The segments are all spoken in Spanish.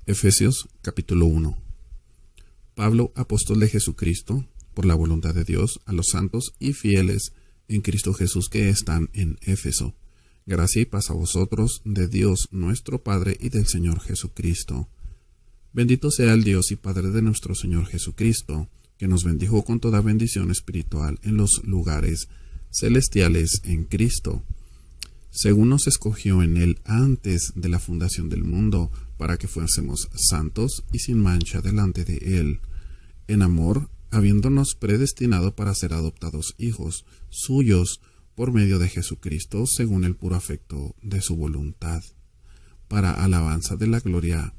Efesios capítulo 1. Pablo, apóstol de Jesucristo, por la voluntad de Dios, a los santos y fieles en Cristo Jesús que están en Éfeso. Gracia y paz a vosotros, de Dios nuestro Padre y del Señor Jesucristo. Bendito sea el Dios y Padre de nuestro Señor Jesucristo, que nos bendijo con toda bendición espiritual en los lugares celestiales en Cristo, según nos escogió en Él antes de la fundación del mundo, para que fuésemos santos y sin mancha delante de Él, en amor, habiéndonos predestinado para ser adoptados hijos suyos por medio de Jesucristo, según el puro afecto de su voluntad, para alabanza de la gloria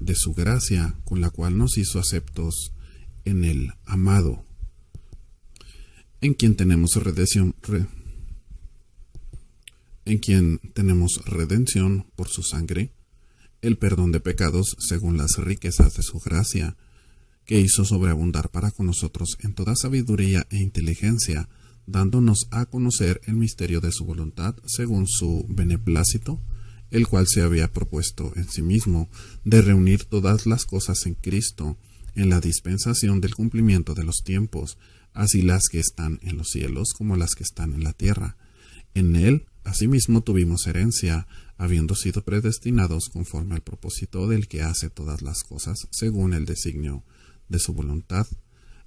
de su gracia, con la cual nos hizo aceptos en el amado, en quien tenemos redención por su sangre, el perdón de pecados según las riquezas de su gracia, que hizo sobreabundar para con nosotros en toda sabiduría e inteligencia, dándonos a conocer el misterio de su voluntad según su beneplácito, el cual se había propuesto en sí mismo, de reunir todas las cosas en Cristo, en la dispensación del cumplimiento de los tiempos, así las que están en los cielos como las que están en la tierra. En Él, asimismo, tuvimos herencia, habiendo sido predestinados conforme al propósito del que hace todas las cosas, según el designio de su voluntad,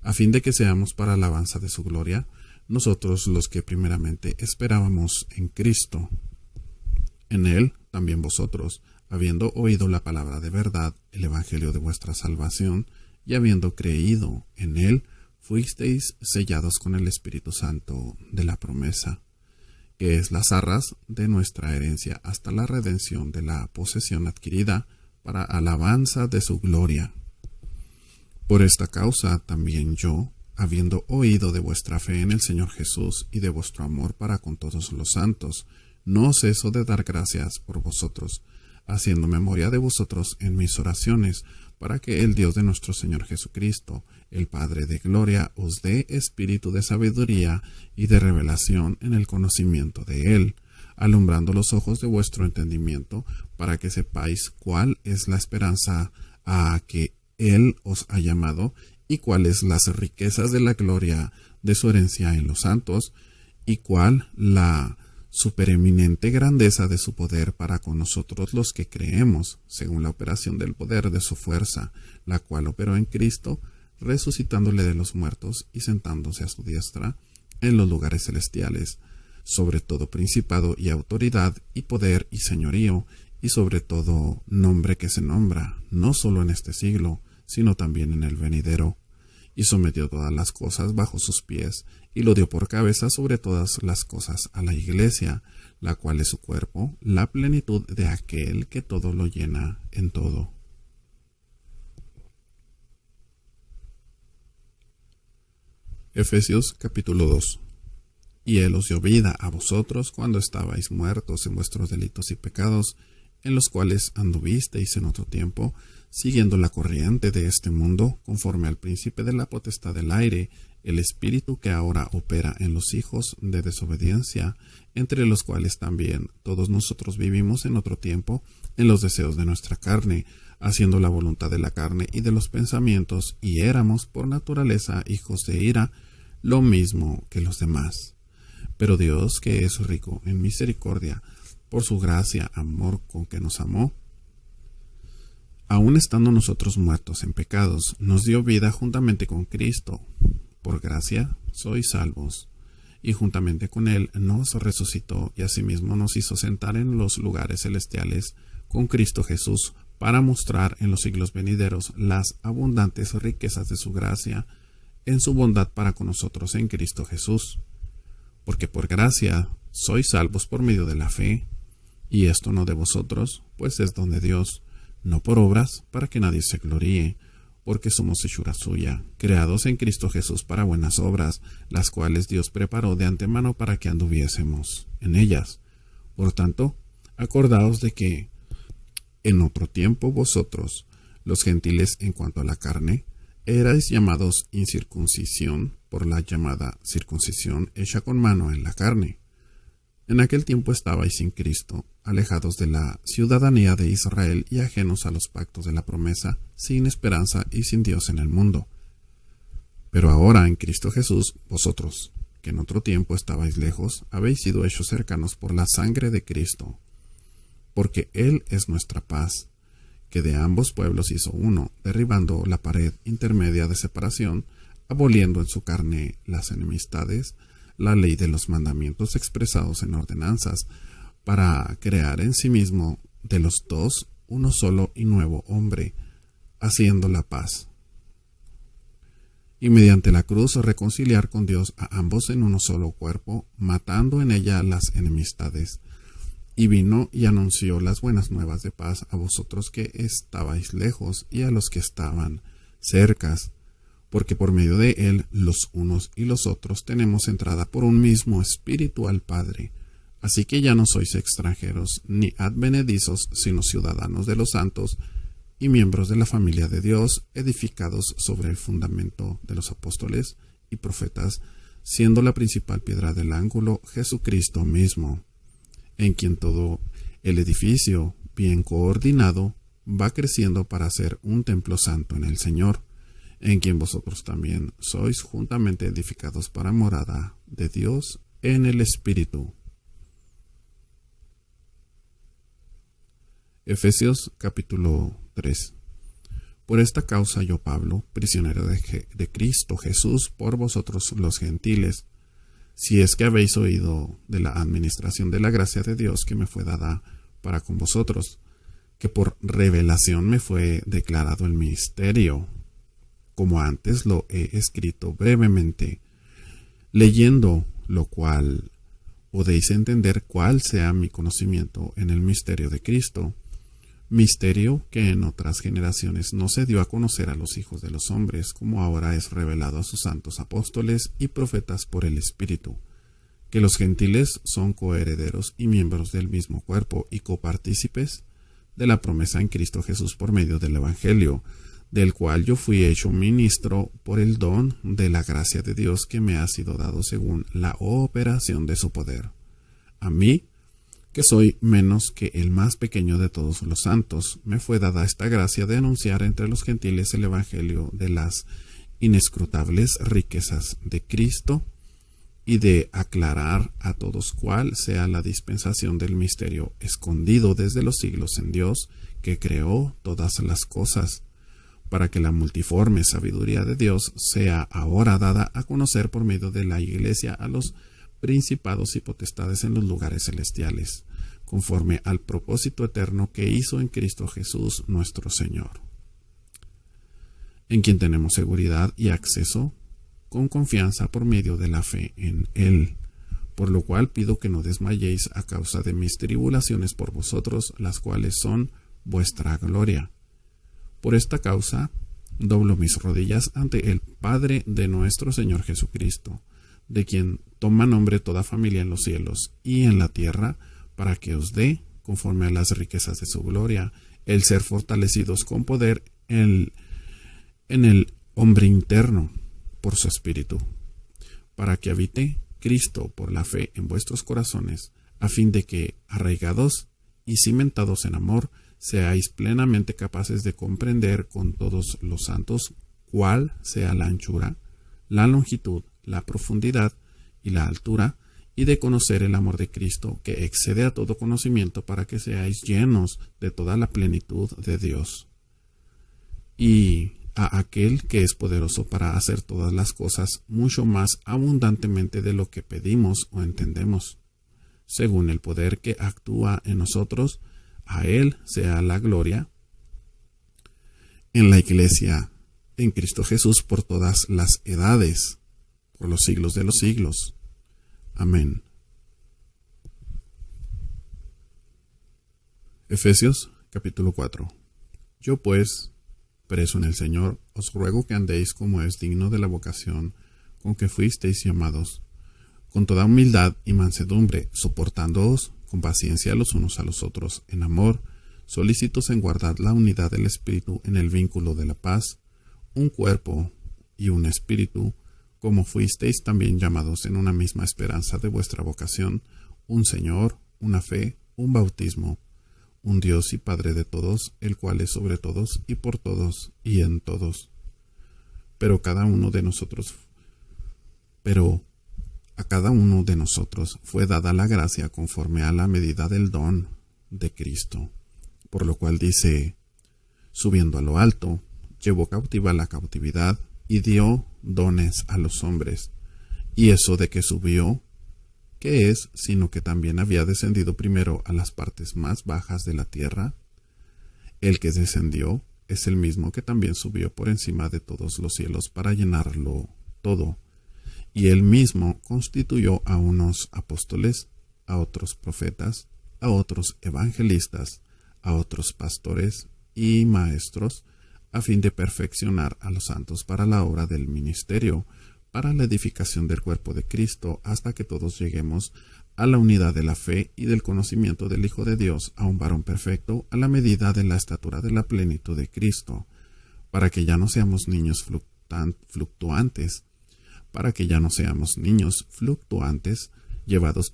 a fin de que seamos para alabanza de su gloria, nosotros los que primeramente esperábamos en Cristo. En Él también vosotros, habiendo oído la palabra de verdad, el evangelio de vuestra salvación, y habiendo creído en Él, fuisteis sellados con el Espíritu Santo de la promesa, que es las arras de nuestra herencia hasta la redención de la posesión adquirida para alabanza de su gloria. Por esta causa también yo, habiendo oído de vuestra fe en el Señor Jesús y de vuestro amor para con todos los santos, no ceso de dar gracias por vosotros, haciendo memoria de vosotros en mis oraciones, para que el Dios de nuestro Señor Jesucristo, el Padre de gloria, os dé espíritu de sabiduría y de revelación en el conocimiento de Él, alumbrando los ojos de vuestro entendimiento, para que sepáis cuál es la esperanza a que Él os ha llamado, y cuáles las riquezas de la gloria de su herencia en los santos, y cuál la supereminente grandeza de su poder para con nosotros los que creemos, según la operación del poder de su fuerza, la cual operó en Cristo, resucitándole de los muertos y sentándose a su diestra en los lugares celestiales, sobre todo principado y autoridad y poder y señorío, y sobre todo nombre que se nombra, no solo en este siglo, sino también en el venidero, y sometió todas las cosas bajo sus pies, y lo dio por cabeza sobre todas las cosas a la Iglesia, la cual es su cuerpo, la plenitud de aquel que todo lo llena en todo. Efesios capítulo 2. Y Él os dio vida a vosotros cuando estabais muertos en vuestros delitos y pecados, en los cuales anduvisteis en otro tiempo, siguiendo la corriente de este mundo, conforme al príncipe de la potestad del aire, el espíritu que ahora opera en los hijos de desobediencia, entre los cuales también todos nosotros vivimos en otro tiempo, en los deseos de nuestra carne, haciendo la voluntad de la carne y de los pensamientos, y éramos por naturaleza hijos de ira, lo mismo que los demás. Pero Dios, que es rico en misericordia, por su gracia, amor con que nos amó, aun estando nosotros muertos en pecados, nos dio vida juntamente con Cristo. Por gracia sois salvos. Y juntamente con Él nos resucitó y asimismo nos hizo sentar en los lugares celestiales con Cristo Jesús, para mostrar en los siglos venideros las abundantes riquezas de su gracia en su bondad para con nosotros en Cristo Jesús. Porque por gracia sois salvos por medio de la fe, y esto no de vosotros, pues es don de Dios, no por obras, para que nadie se gloríe, porque somos hechura suya, creados en Cristo Jesús para buenas obras, las cuales Dios preparó de antemano para que anduviésemos en ellas. Por tanto, acordaos de que en otro tiempo vosotros, los gentiles en cuanto a la carne, erais llamados incircuncisión por la llamada circuncisión hecha con mano en la carne, En aquel tiempo estabais sin Cristo, alejados de la ciudadanía de Israel y ajenos a los pactos de la promesa, sin esperanza y sin Dios en el mundo. Pero ahora en Cristo Jesús, vosotros, que en otro tiempo estabais lejos, habéis sido hechos cercanos por la sangre de Cristo, porque Él es nuestra paz, que de ambos pueblos hizo uno, derribando la pared intermedia de separación, aboliendo en su carne las enemistades, la ley de los mandamientos expresados en ordenanzas, para crear en sí mismo de los dos uno solo y nuevo hombre, haciendo la paz. Y mediante la cruz reconciliar con Dios a ambos en uno solo cuerpo, matando en ella las enemistades. Y vino y anunció las buenas nuevas de paz a vosotros que estabais lejos y a los que estaban cercas, porque por medio de él los unos y los otros tenemos entrada por un mismo espíritu al Padre. Así que ya no sois extranjeros ni advenedizos, sino ciudadanos de los santos y miembros de la familia de Dios, edificados sobre el fundamento de los apóstoles y profetas, siendo la principal piedra del ángulo Jesucristo mismo, en quien todo el edificio, bien coordinado, va creciendo para ser un templo santo en el Señor, en quien vosotros también sois juntamente edificados para morada de Dios en el Espíritu. Efesios capítulo 3. Por esta causa yo, Pablo, prisionero de Cristo Jesús, por vosotros los gentiles, si es que habéis oído de la administración de la gracia de Dios que me fue dada para con vosotros, que por revelación me fue declarado el misterio, como antes lo he escrito brevemente, leyendo lo cual podéis entender cuál sea mi conocimiento en el misterio de Cristo, misterio que en otras generaciones no se dio a conocer a los hijos de los hombres, como ahora es revelado a sus santos apóstoles y profetas por el Espíritu, que los gentiles son coherederos y miembros del mismo cuerpo y copartícipes de la promesa en Cristo Jesús por medio del Evangelio, del cual yo fui hecho ministro por el don de la gracia de Dios que me ha sido dado según la operación de su poder. A mí, que soy menos que el más pequeño de todos los santos, me fue dada esta gracia de anunciar entre los gentiles el Evangelio de las inescrutables riquezas de Cristo y de aclarar a todos cuál sea la dispensación del misterio escondido desde los siglos en Dios, que creó todas las cosas, para que la multiforme sabiduría de Dios sea ahora dada a conocer por medio de la Iglesia a los principados y potestades en los lugares celestiales, conforme al propósito eterno que hizo en Cristo Jesús nuestro Señor, en quien tenemos seguridad y acceso con confianza por medio de la fe en Él, por lo cual pido que no desmayéis a causa de mis tribulaciones por vosotros, las cuales son vuestra gloria. Por esta causa doblo mis rodillas ante el Padre de nuestro Señor Jesucristo, de quien toma nombre toda familia en los cielos y en la tierra, para que os dé, conforme a las riquezas de su gloria, el ser fortalecidos con poder en el hombre interno por su Espíritu, para que habite Cristo por la fe en vuestros corazones, a fin de que, arraigados y cimentados en amor, seáis plenamente capaces de comprender con todos los santos cuál sea la anchura, la longitud, la profundidad y la altura, y de conocer el amor de Cristo, que excede a todo conocimiento, para que seáis llenos de toda la plenitud de Dios. Y a aquel que es poderoso para hacer todas las cosas mucho más abundantemente de lo que pedimos o entendemos, según el poder que actúa en nosotros, a Él sea la gloria en la Iglesia, en Cristo Jesús, por todas las edades, por los siglos de los siglos. Amén. Efesios capítulo 4. Yo pues, preso en el Señor, os ruego que andéis como es digno de la vocación con que fuisteis llamados, con toda humildad y mansedumbre, soportándoos con paciencia los unos a los otros en amor, solícitos en guardar la unidad del Espíritu en el vínculo de la paz, un cuerpo y un espíritu, como fuisteis también llamados en una misma esperanza de vuestra vocación, un Señor, una fe, un bautismo, un Dios y Padre de todos, el cual es sobre todos y por todos y en todos. Pero a cada uno de nosotros fue dada la gracia conforme a la medida del don de Cristo. Por lo cual dice, subiendo a lo alto, llevó cautiva la cautividad y dio dones a los hombres. Y eso de que subió, ¿qué es sino que también había descendido primero a las partes más bajas de la tierra? El que descendió es el mismo que también subió por encima de todos los cielos para llenarlo todo. Y él mismo constituyó a unos apóstoles, a otros profetas, a otros evangelistas, a otros pastores y maestros, a fin de perfeccionar a los santos para la obra del ministerio, para la edificación del cuerpo de Cristo, hasta que todos lleguemos a la unidad de la fe y del conocimiento del Hijo de Dios, a un varón perfecto, a la medida de la estatura de la plenitud de Cristo, para que ya no seamos niños fluctuantes, llevados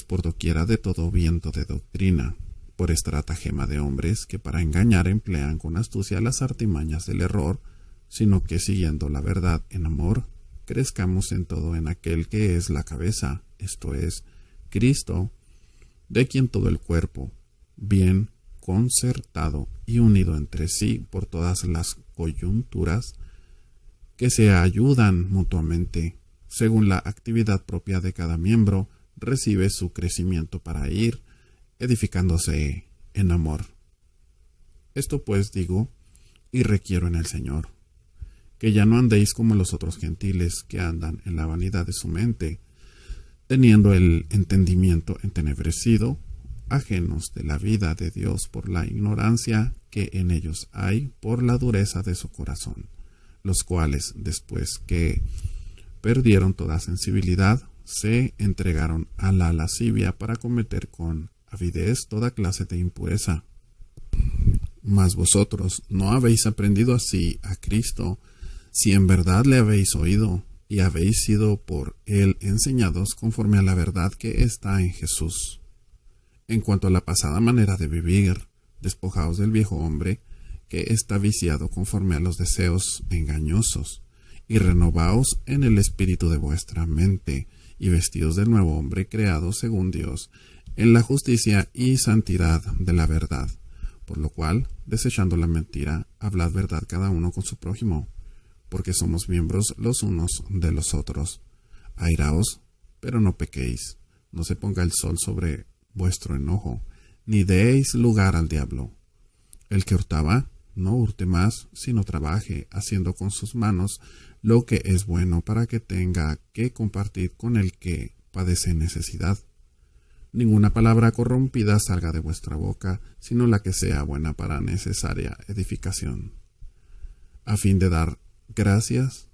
por doquiera de todo viento de doctrina, por estratagema de hombres que para engañar emplean con astucia las artimañas del error, sino que siguiendo la verdad en amor, crezcamos en todo en aquel que es la cabeza, esto es, Cristo, de quien todo el cuerpo, bien concertado y unido entre sí por todas las coyunturas, que se ayudan mutuamente, según la actividad propia de cada miembro, recibe su crecimiento para ir edificándose en amor. Esto pues digo y requiero en el Señor, que ya no andéis como los otros gentiles que andan en la vanidad de su mente, teniendo el entendimiento entenebrecido, ajenos de la vida de Dios por la ignorancia que en ellos hay por la dureza de su corazón, los cuales, después que perdieron toda sensibilidad, se entregaron a la lascivia para cometer con avidez toda clase de impureza. Mas vosotros no habéis aprendido así a Cristo, si en verdad le habéis oído y habéis sido por él enseñados conforme a la verdad que está en Jesús. En cuanto a la pasada manera de vivir, despojaos del viejo hombre, que está viciado conforme a los deseos engañosos, y renovaos en el espíritu de vuestra mente, y vestidos del nuevo hombre creado según Dios, en la justicia y santidad de la verdad. Por lo cual, desechando la mentira, hablad verdad cada uno con su prójimo, porque somos miembros los unos de los otros. Airaos, pero no pequéis, no se ponga el sol sobre vuestro enojo, ni deis lugar al diablo. El que hurtaba, no hurte más, sino trabaje, haciendo con sus manos lo que es bueno para que tenga que compartir con el que padece necesidad. Ninguna palabra corrompida salga de vuestra boca, sino la que sea buena para necesaria edificación, a fin de dar gracias.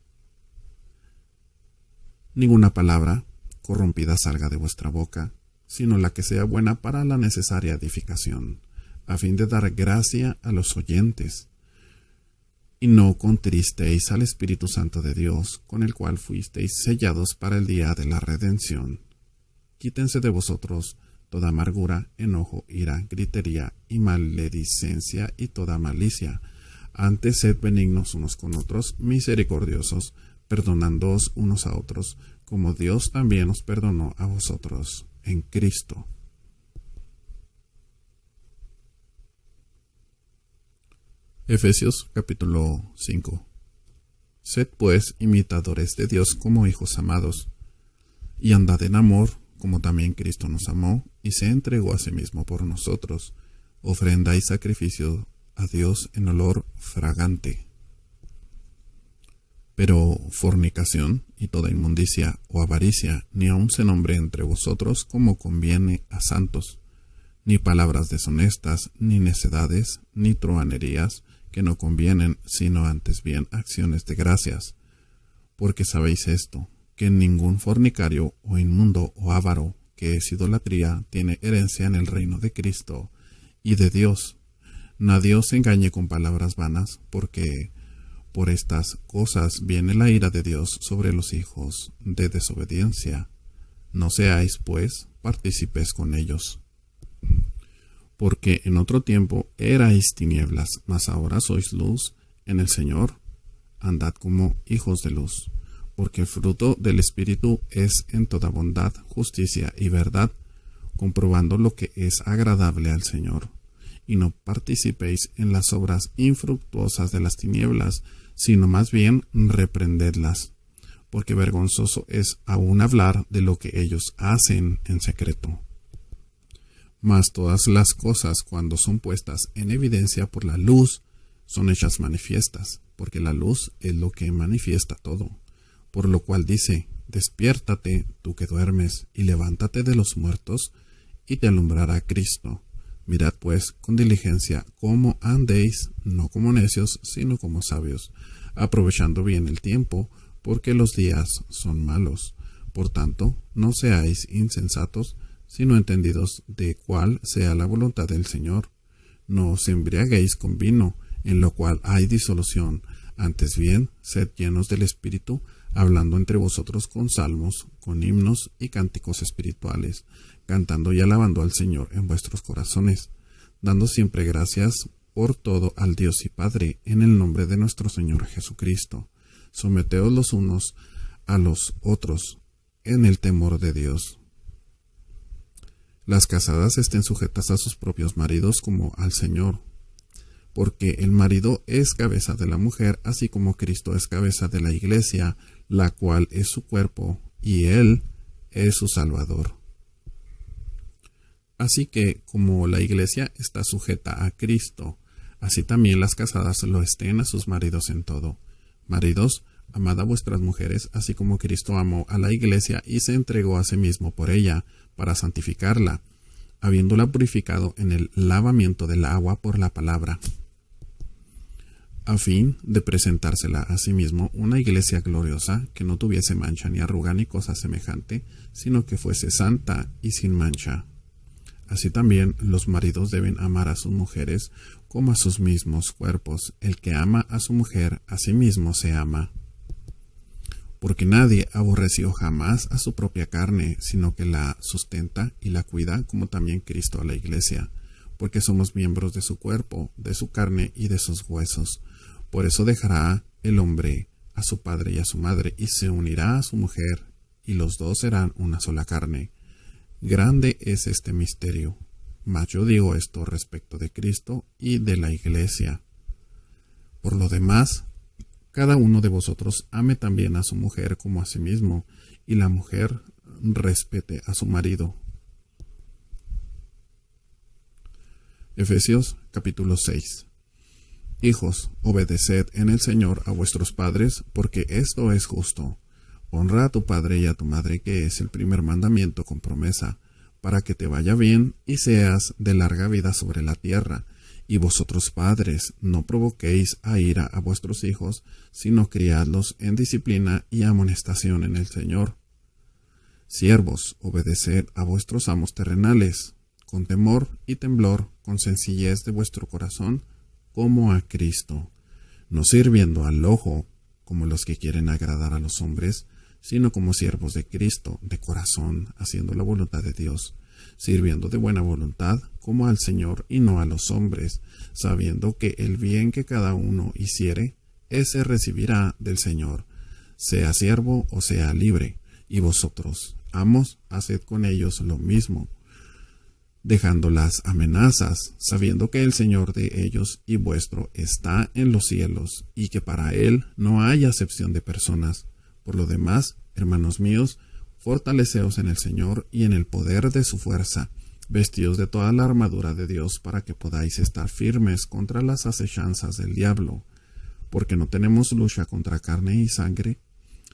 Ninguna palabra corrompida salga de vuestra boca, sino la que sea buena para la necesaria edificación, a fin de dar gracia a los oyentes. Y no contristéis al Espíritu Santo de Dios, con el cual fuisteis sellados para el día de la redención. Quítense de vosotros toda amargura, enojo, ira, gritería y maledicencia y toda malicia. Antes sed benignos unos con otros, misericordiosos, perdonándoos unos a otros, como Dios también os perdonó a vosotros en Cristo. Efesios capítulo 5. Sed pues imitadores de Dios como hijos amados, y andad en amor, como también Cristo nos amó, y se entregó a sí mismo por nosotros, ofrenda y sacrificio a Dios en olor fragante. Pero fornicación y toda inmundicia o avaricia ni aun se nombre entre vosotros como conviene a santos, ni palabras deshonestas, ni necedades, ni truhanerías, que no convienen, sino antes bien acciones de gracias. Porque sabéis esto, que ningún fornicario o inmundo o avaro, que es idolatría, tiene herencia en el reino de Cristo y de Dios. Nadie os engañe con palabras vanas, porque por estas cosas viene la ira de Dios sobre los hijos de desobediencia, No seáis, pues, partícipes con ellos. Porque en otro tiempo erais tinieblas, mas ahora sois luz en el Señor. Andad como hijos de luz, porque el fruto del Espíritu es en toda bondad, justicia y verdad, comprobando lo que es agradable al Señor. Y no participéis en las obras infructuosas de las tinieblas, sino más bien reprendedlas, porque vergonzoso es aún hablar de lo que ellos hacen en secreto. Mas todas las cosas, cuando son puestas en evidencia por la luz, son hechas manifiestas, porque la luz es lo que manifiesta todo. Por lo cual dice: despiértate, tú que duermes, y levántate de los muertos, y te alumbrará Cristo. Mirad pues con diligencia cómo andéis, no como necios, sino como sabios, aprovechando bien el tiempo, porque los días son malos. Por tanto, no seáis insensatos, sino entendidos de cuál sea la voluntad del Señor. No os embriaguéis con vino, en lo cual hay disolución, antes bien, sed llenos del Espíritu, hablando entre vosotros con salmos, con himnos y cánticos espirituales, cantando y alabando al Señor en vuestros corazones, dando siempre gracias por todo al Dios y Padre, en el nombre de nuestro Señor Jesucristo. Someteos los unos a los otros en el temor de Dios. Las casadas estén sujetas a sus propios maridos como al Señor, porque el marido es cabeza de la mujer, así como Cristo es cabeza de la Iglesia, la cual es su cuerpo, y Él es su Salvador. Así que, como la Iglesia está sujeta a Cristo, así también las casadas lo estén a sus maridos en todo. Maridos, amad a vuestras mujeres, así como Cristo amó a la Iglesia y se entregó a sí mismo por ella, para santificarla, habiéndola purificado en el lavamiento del agua por la palabra, a fin de presentársela a sí mismo una iglesia gloriosa, que no tuviese mancha ni arruga ni cosa semejante, sino que fuese santa y sin mancha. Así también los maridos deben amar a sus mujeres como a sus mismos cuerpos. El que ama a su mujer, a sí mismo se ama. Porque nadie aborreció jamás a su propia carne, sino que la sustenta y la cuida, como también Cristo a la Iglesia, porque somos miembros de su cuerpo, de su carne y de sus huesos. Por eso dejará el hombre a su padre y a su madre, y se unirá a su mujer, y los dos serán una sola carne. Grande es este misterio, mas yo digo esto respecto de Cristo y de la Iglesia. Por lo demás, cada uno de vosotros ame también a su mujer como a sí mismo, y la mujer respete a su marido. Efesios capítulo 6. Hijos, obedeced en el Señor a vuestros padres, porque esto es justo. Honra a tu padre y a tu madre, que es el primer mandamiento con promesa, para que te vaya bien y seas de larga vida sobre la tierra. Y vosotros padres, no provoquéis a ira a vuestros hijos, sino criadlos en disciplina y amonestación en el Señor. Siervos, obedeced a vuestros amos terrenales, con temor y temblor, con sencillez de vuestro corazón, como a Cristo, no sirviendo al ojo, como los que quieren agradar a los hombres, sino como siervos de Cristo, de corazón, haciendo la voluntad de Dios, sirviendo de buena voluntad, como al Señor y no a los hombres, sabiendo que el bien que cada uno hiciere, ese recibirá del Señor, sea siervo o sea libre. Y vosotros, amos, haced con ellos lo mismo, dejando las amenazas, sabiendo que el Señor de ellos y vuestro está en los cielos, y que para Él no hay acepción de personas. Por lo demás, hermanos míos, fortaleceos en el Señor y en el poder de su fuerza, vestidos de toda la armadura de Dios, para que podáis estar firmes contra las acechanzas del diablo, porque no tenemos lucha contra carne y sangre,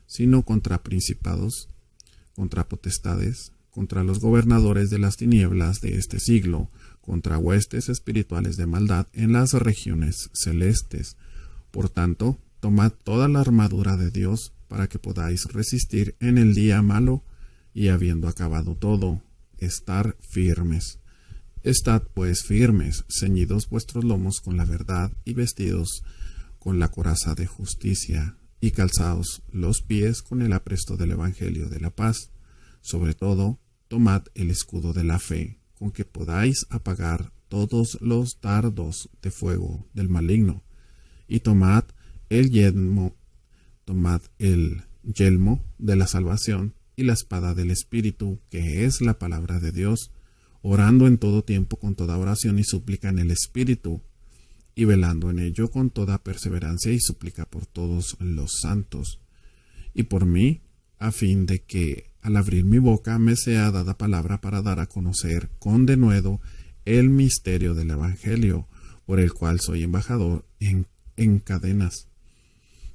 sino contra principados, contra potestades, contra los gobernadores de las tinieblas de este siglo, contra huestes espirituales de maldad en las regiones celestes. Por tanto, tomad toda la armadura de Dios, para que podáis resistir en el día malo, y habiendo acabado todo, estar firmes. Estad pues firmes, ceñidos vuestros lomos con la verdad, y vestidos con la coraza de justicia, y calzaos los pies con el apresto del Evangelio de la paz. Sobre todo, tomad el escudo de la fe, con que podáis apagar todos los dardos de fuego del maligno, y tomad el yelmo de la salvación y la espada del Espíritu, que es la palabra de Dios, orando en todo tiempo con toda oración y súplica en el Espíritu, y velando en ello con toda perseverancia y súplica por todos los santos, y por mí, a fin de que al abrir mi boca me sea dada palabra para dar a conocer con denuedo el misterio del Evangelio, por el cual soy embajador en cadenas,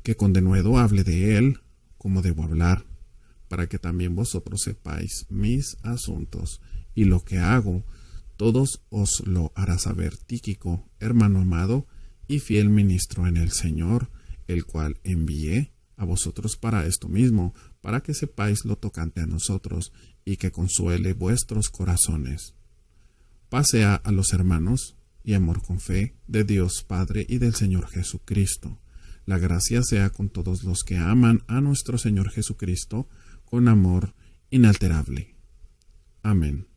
que con denuedo hable de él como debo hablar, para que también vosotros sepáis mis asuntos, y lo que hago, todos os lo hará saber Tíquico, hermano amado y fiel ministro en el Señor, el cual envié a vosotros para esto mismo, para que sepáis lo tocante a nosotros, y que consuele vuestros corazones. Paz sea a los hermanos, y amor con fe, de Dios Padre y del Señor Jesucristo. La gracia sea con todos los que aman a nuestro Señor Jesucristo, con amor inalterable. Amén.